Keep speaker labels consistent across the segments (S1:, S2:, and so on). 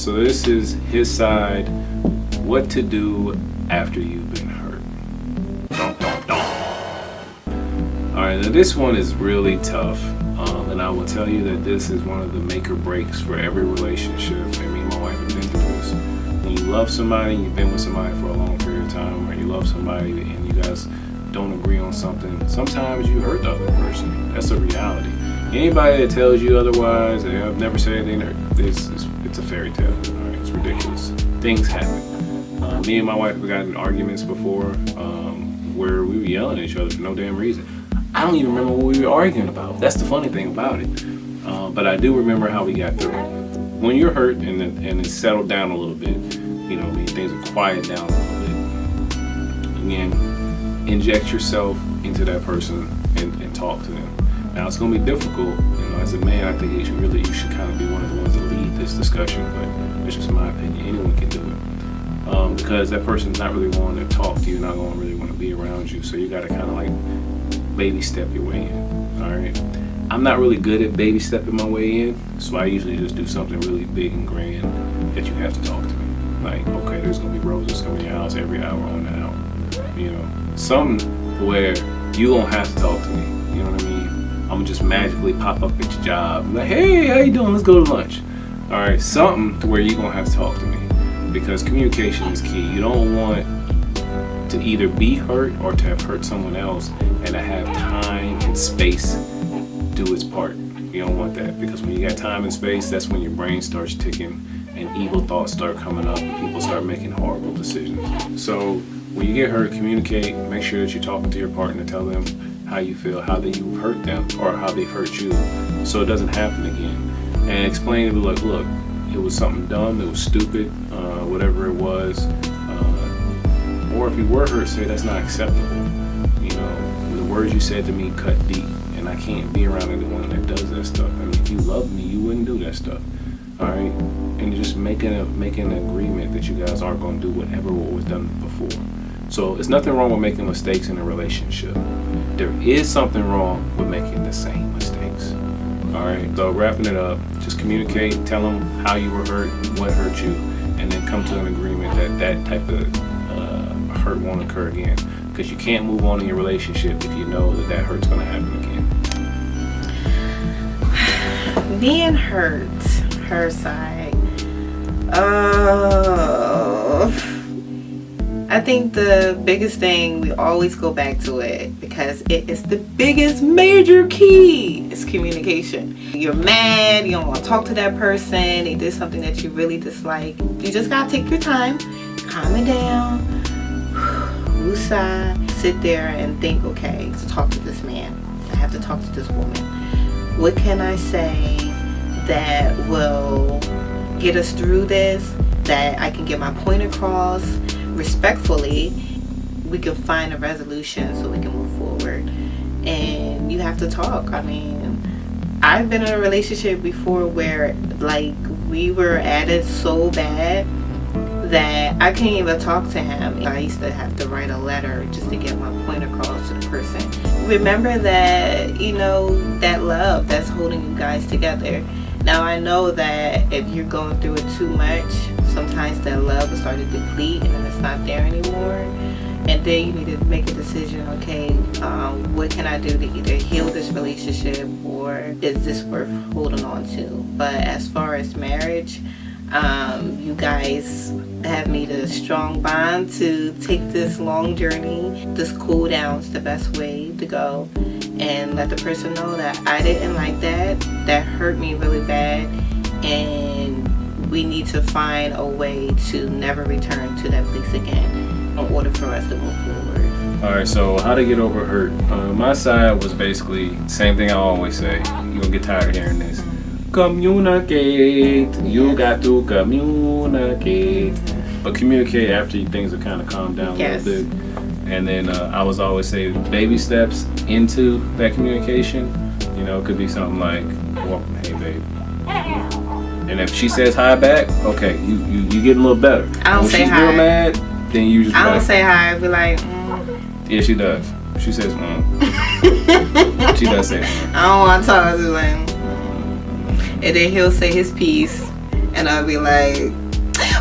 S1: So this is his side. What to do after you've been hurt. Dun, dun, dun. All right, now this one is really tough. And I will tell you that this is one of the make or breaks for every relationship. And me and my wife have been through this. When you love somebody, you've been with somebody for a long period of time, or you love somebody and you guys don't agree on something, sometimes you hurt the other person. That's a reality. Anybody that tells you otherwise, and I've never said anything, it's a fairy tale. All right, it's ridiculous. Things happen. Me and my wife have gotten in arguments before where we were yelling at each other for no damn reason. I don't even remember what we were arguing about. That's the funny thing about it. But I do remember how we got through it. When you're hurt and it's settled down a little bit, you know, things are quiet down a little bit. Again, inject yourself into that person and talk to them. Now it's going to be difficult. You know, as a man, I think you should kind of be one of the ones that lead this discussion. But it's just my opinion. Anyone can do it because that person's not really wanting to talk to you, not going to really want to be around you. So you got to kind of like baby step your way in. All right. I'm not really good at baby stepping my way in, so I usually just do something really big and grand that you have to talk to me. Like, okay, there's gonna be roses coming to your house every hour on the hour. You know, something where you don't have to talk to me. You know what I mean? I'm gonna just magically pop up at your job, like, hey, how you doing? Let's go to lunch. All right, something to where you're gonna have to talk to me because communication is key. You don't want to either be hurt or to have hurt someone else and to have time and space do its part. You don't want that because when you got time and space, that's when your brain starts ticking and evil thoughts start coming up and people start making horrible decisions. So when you get hurt, communicate. Make sure that you're talking to your partner. Tell them how you feel, how that you've hurt them or how they've hurt you so it doesn't happen again. And explain to them, like, look, it was something dumb, it was stupid, whatever it was. Or if you were hurt, say that's not acceptable. You know, the words you said to me cut deep. I can't be around anyone that does that stuff. I mean, if you loved me, you wouldn't do that stuff. All right, and just making an agreement that you guys aren't going to do whatever what was done before. So there's nothing wrong with making mistakes in a relationship. There is something wrong with making the same mistakes. All right. So wrapping it up, just communicate. Tell them how you were hurt, what hurt you, and then come to an agreement that type of hurt won't occur again. Because you can't move on in your relationship if you know that hurt's going to happen again.
S2: Being hurt, her side. I think the biggest thing, we always go back to it because it is the biggest major key is communication. You're mad, you don't want to talk to that person, they did something that you really dislike. You just gotta take your time, calm it down, woosah, sit there and think, okay, to talk to this man, I have to talk to this woman. What can I say that will get us through this, that I can get my point across respectfully? We can find a resolution so we can move forward. And you have to talk. I mean, I've been in a relationship before where like we were at it so bad that I can't even talk to him. I used to have to write a letter just to get my point across to the person. Remember that, you know, that love that's holding you guys together. Now I know that if you're going through it too much, sometimes that love will start to deplete and then it's not there anymore. And then you need to make a decision, okay, what can I do to either heal this relationship or is this worth holding on to? But as far as marriage, you guys have made a strong bond to take this long journey. This cool down is the best way to go, and let the person know that I didn't like that hurt me really bad, and we need to find a way to never return to that place again in order for us to move forward.
S1: Alright, so how to get over hurt. My side was basically same thing I always say. You're gonna get tired of hearing this. Communicate. You got to communicate. But communicate after things have kind of calmed down a little bit. And then I was always say baby steps into that communication. You know, it could be something like, well, hey babe. And if she says hi back, okay, you getting a little better.
S2: I don't say hi.
S1: When she's real mad, then you just
S2: I don't say hi. I be like,
S1: Yeah, she does. She says, She does say,
S2: I don't want to talk. I was like, and then he'll say his piece, and And I'll be like,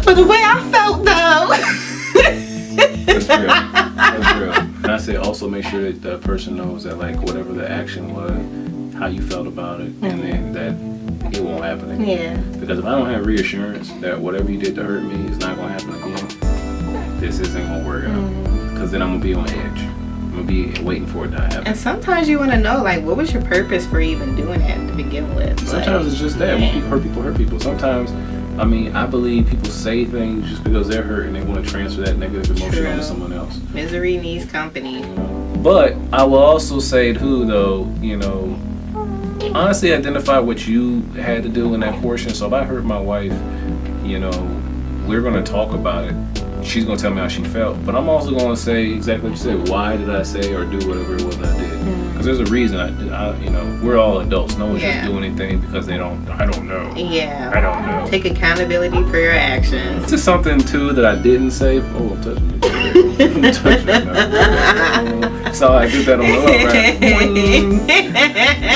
S2: but the way I felt though.
S1: That's real. That's real. And I say also make sure that the person knows that like whatever the action was, how you felt about it, and then that it won't happen again.
S2: Yeah.
S1: Because if I don't have reassurance that whatever you did to hurt me is not gonna happen again, this isn't gonna work out. Because then I'm gonna be on edge. I'm gonna be waiting for it to happen.
S2: And sometimes you want to know, like, what was your purpose for even doing that to begin with?
S1: Sometimes
S2: like,
S1: it's just that. When people hurt people. Sometimes, I mean, I believe people say things just because they're hurt and they want to transfer that negative emotion onto someone else.
S2: Misery needs company.
S1: But I will also say too, though, you know, honestly identify what you had to do in that portion. So if I hurt my wife, you know, we're going to talk about it. She's going to tell me how she felt. But I'm also going to say exactly what you said. Why did I say or do whatever it was I did? Because there's a reason I, you know, we're all adults. No one's just doing anything because they don't, I don't know.
S2: Yeah.
S1: I don't know.
S2: Take accountability for your actions.
S1: This is something too that I didn't say. Oh, I'm touching you. I'm touching you now. So I did that on the low, right?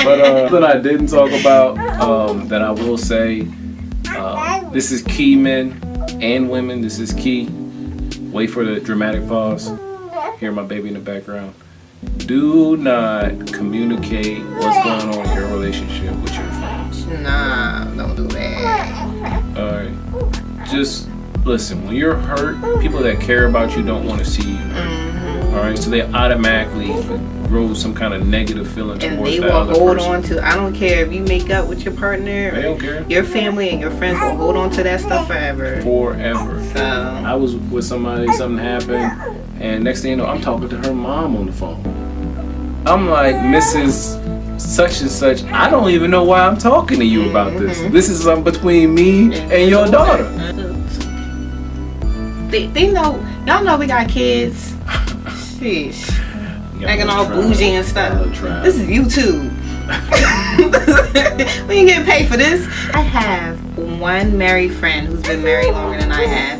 S1: But something I didn't talk about that I will say, this is key, men and women. This is key. Wait for the dramatic pause. Hear my baby in the background. Do not communicate what's going on in your relationship with your friends.
S2: Nah, don't do that.
S1: Alright. Just listen, when you're hurt, people that care about you don't want to see you hurt. Alright, so they automatically grow some kind of negative feeling towards
S2: and they
S1: that
S2: will
S1: other
S2: hold
S1: person.
S2: on to, I don't care if you make up with your partner,
S1: They don't care.
S2: your family and your friends will hold on to that stuff forever.
S1: Forever.
S2: So
S1: I was with somebody, something happened, and next thing you know, I'm talking to her mom on the phone. I'm like, Mrs. Such and such, I don't even know why I'm talking to you about this. This is something between me and your daughter.
S2: They know, y'all know we got kids. Sheesh. Acting all bougie and stuff. This is YouTube. We ain't getting paid for this. I have one married friend who's been married longer than I have,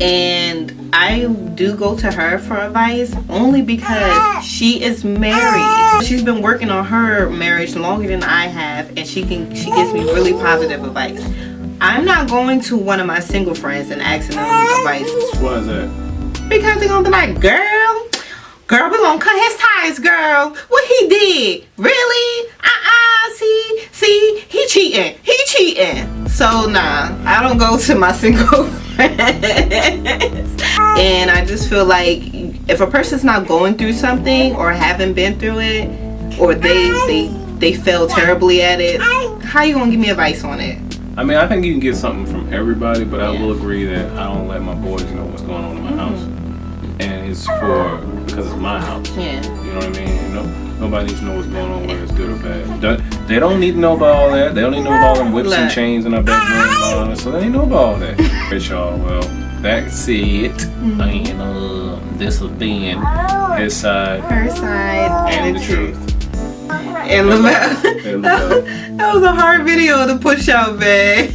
S2: and I do go to her for advice only because she is married. She's been working on her marriage longer than I have, and she gives me really positive advice. I'm not going to one of my single friends and asking them advice.
S1: Why is that?
S2: Because they're gonna be like, girl, we're gonna cut his ties, girl. What he did? Really? See, he cheating. So nah, I don't go to my single friends. And I just feel like if a person's not going through something or haven't been through it, or they fail terribly at it, how you gonna give me advice on it?
S1: I mean, I think you can get something from everybody, but I will agree that I don't let my boys know what's going on in my house. And it's because it's my house.
S2: Yeah.
S1: You know what I mean? Nobody needs to know what's going on, whether it's good or bad. They don't need to know about all that. They don't need to know about all them whips and chains in our bedroom and all that. So they ain't know about all that. Alright, y'all. Well, that's it. And this has been his side,
S2: her side,
S1: and the truth.
S2: And Lavelle. That was a hard video to push out, babe.